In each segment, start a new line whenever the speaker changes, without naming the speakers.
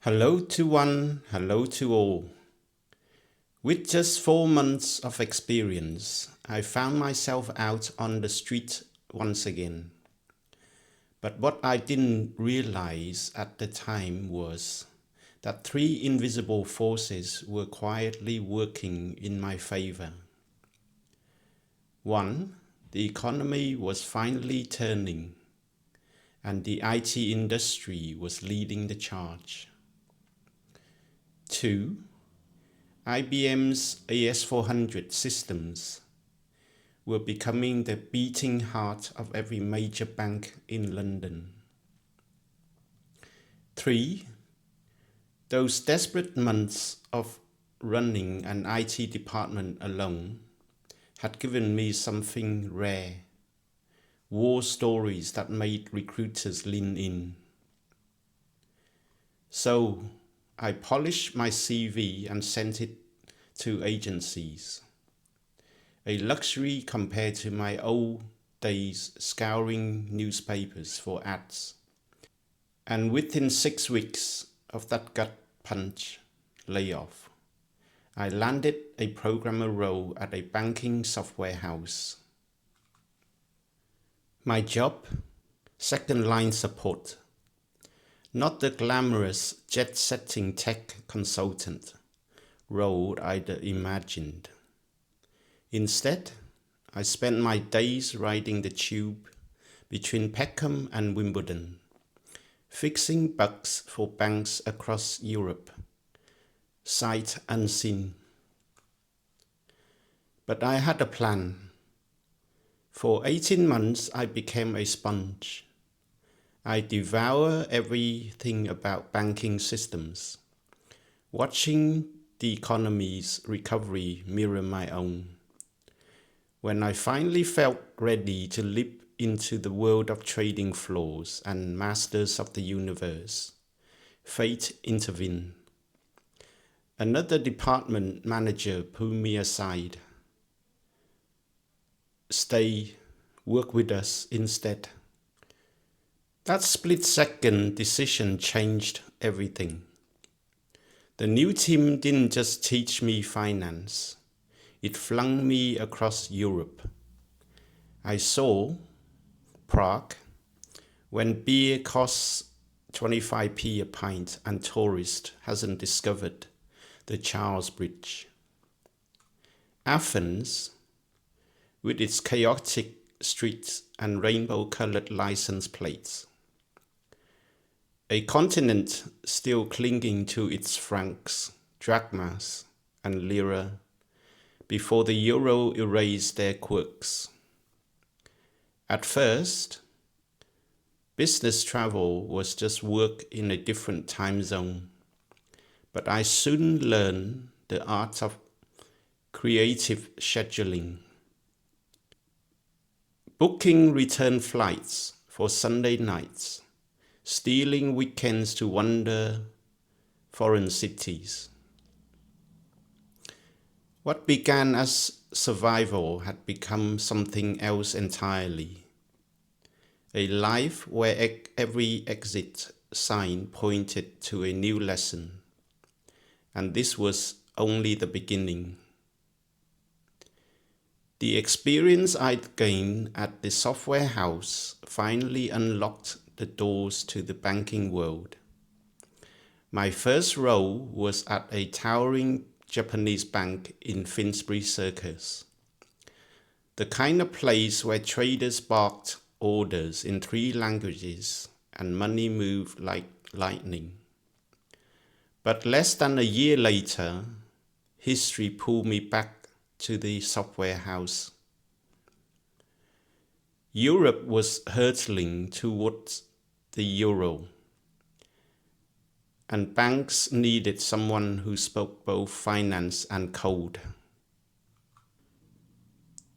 Hello to one, hello to all. With just 4 months of experience, I found myself out on the street once again. But what I didn't realize at the time was that 3 invisible forces were quietly working in my favor. 1. The economy was finally turning, and the IT industry was leading the charge. 2. IBM's AS400 systems were becoming the beating heart of every major bank in London. 3. Those desperate months of running an IT department alone had given me something rare, war stories that made recruiters lean in. So I polished my CV and sent it to agencies. A luxury compared to my old days scouring newspapers for ads. And within 6 weeks of that gut punch layoff, I landed a programmer role at a banking software house. My job? Second line support. Not the glamorous jet-setting tech consultant role I'd imagined. Instead, I spent my days riding the tube between Peckham and Wimbledon, fixing bugs for banks across Europe, sight unseen. But I had a plan. For 18 months, I became a sponge. I devour everything about banking systems, watching the economy's recovery mirror my own. When I finally felt ready to leap into the world of trading floors and masters of the universe, fate intervened. Another department manager pulled me aside. Stay, work with us instead. That split-second decision changed everything. The new team didn't just teach me finance. It flung me across Europe. I saw Prague, when beer costs 25p a pint and tourist hasn't discovered the Charles Bridge. Athens, with its chaotic streets and rainbow-colored license plates. A continent still clinging to its francs, drachmas, and lira before the euro erased their quirks. At first, business travel was just work in a different time zone, but I soon learned the art of creative scheduling. Booking return flights for Sunday nights, stealing weekends to wander foreign cities. What began as survival had become something else entirely. A life where every exit sign pointed to a new lesson. And this was only the beginning. The experience I'd gained at the software house finally unlocked the doors to the banking world. My first role was at a towering Japanese bank in Finsbury Circus. The kind of place where traders barked orders in 3 languages and money moved like lightning. But less than a year later, history pulled me back to the software house. Europe was hurtling towards the euro, and banks needed someone who spoke both finance and code.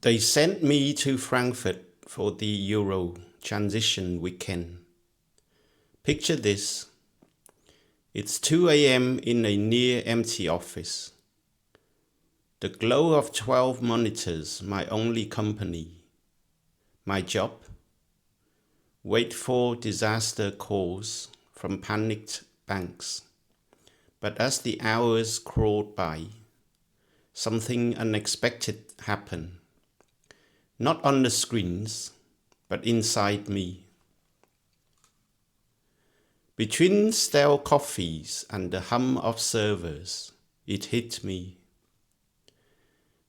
They sent me to Frankfurt for the euro transition weekend. Picture this. It's 2 a.m. in a near-empty office. The glow of 12 monitors, my only company. My job? Wait for disaster calls from panicked banks. But as the hours crawled by, something unexpected happened. Not on the screens, but inside me. Between stale coffees and the hum of servers, it hit me.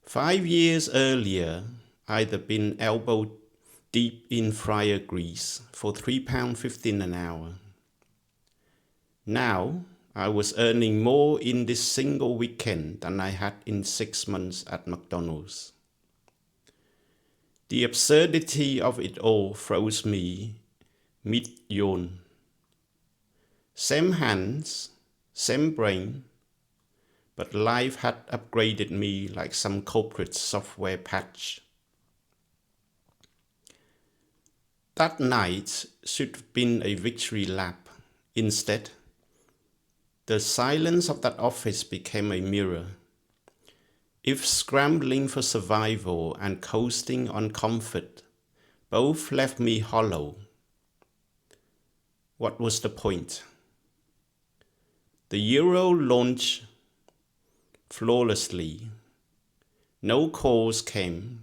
5 years earlier, I'd been elbow deep in fryer grease for £3.15 an hour. Now, I was earning more in this single weekend than I had in 6 months at McDonald's. The absurdity of it all froze me mid-yawn. Same hands, same brain, but life had upgraded me like some corporate software patch. That night should have been a victory lap. Instead, the silence of that office became a mirror. If scrambling for survival and coasting on comfort both left me hollow, what was the point? The euro launched flawlessly. No calls came,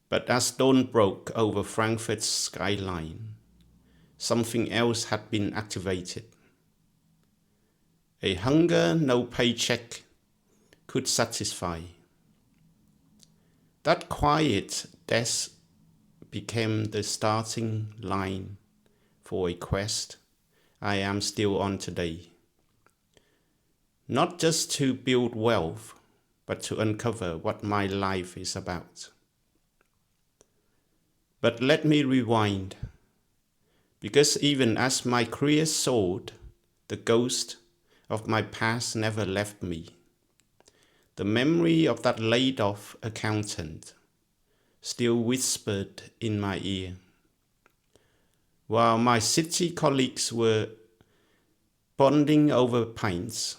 but as dawn broke over Frankfurt's skyline, something else had been activated. A hunger no paycheck could satisfy. That quiet desk became the starting line for a quest I am still on today. Not just to build wealth, but to uncover what my life is about. But let me rewind, because even as my career soared, the ghost of my past never left me. The memory of that laid-off accountant still whispered in my ear. While my city colleagues were bonding over pints,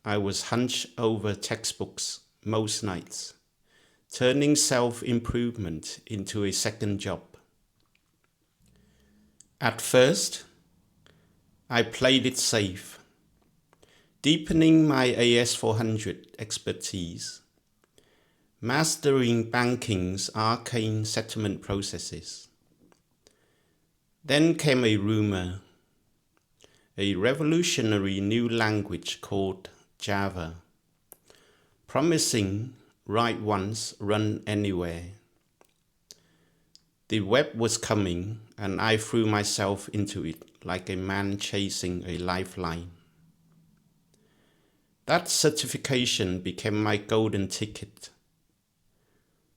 I was hunched over textbooks most nights, turning self-improvement into a second job. At first, I played it safe, deepening my AS400 expertise, mastering banking's arcane settlement processes. Then came a rumor, a revolutionary new language called Java, promising write once, run anywhere. The web was coming, and I threw myself into it like a man chasing a lifeline. That certification became my golden ticket.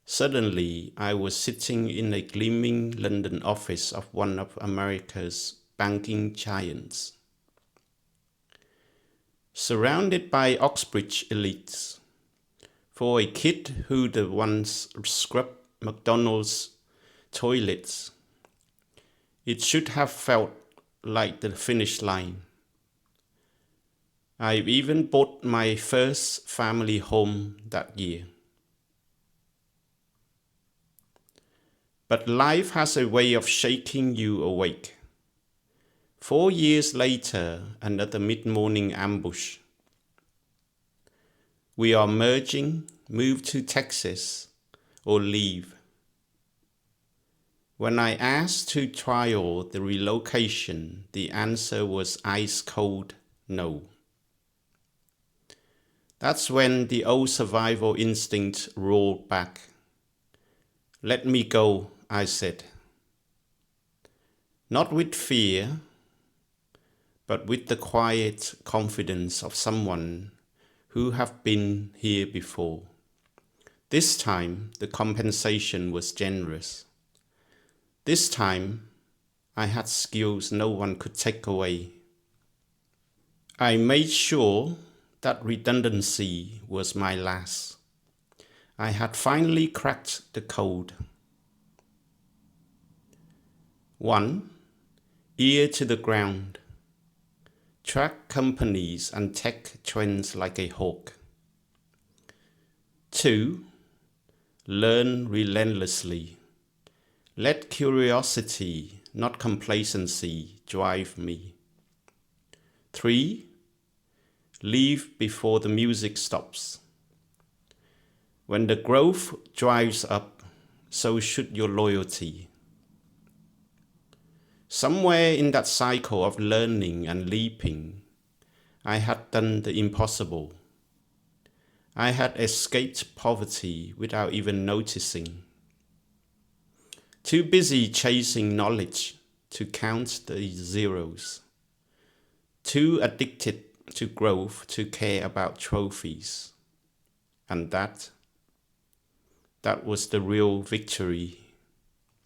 Suddenly, I was sitting in a gleaming London office of one of America's banking giants, surrounded by Oxbridge elites. For a kid who'd once scrubbed McDonald's toilets, it should have felt like the finish line. I even bought my first family home that year. But life has a way of shaking you awake. 4 years later, another mid-morning ambush. We are merging, move to Texas, or leave. When I asked to trial the relocation, the answer was ice cold no. That's when the old survival instinct roared back. Let me go, I said. Not with fear, but with the quiet confidence of someone who have been here before. This time, the compensation was generous. This time, I had skills no one could take away. I made sure that redundancy was my last. I had finally cracked the code. 1. Ear to the ground. Track companies and tech trends like a hawk. 2. Learn relentlessly. Let curiosity, not complacency, drive me. 3. Leave before the music stops. When the growth dries up, so should your loyalty. Somewhere in that cycle of learning and leaping, I had done the impossible. I had escaped poverty without even noticing. Too busy chasing knowledge to count the zeros. Too addicted to growth to care about trophies. And that was the real victory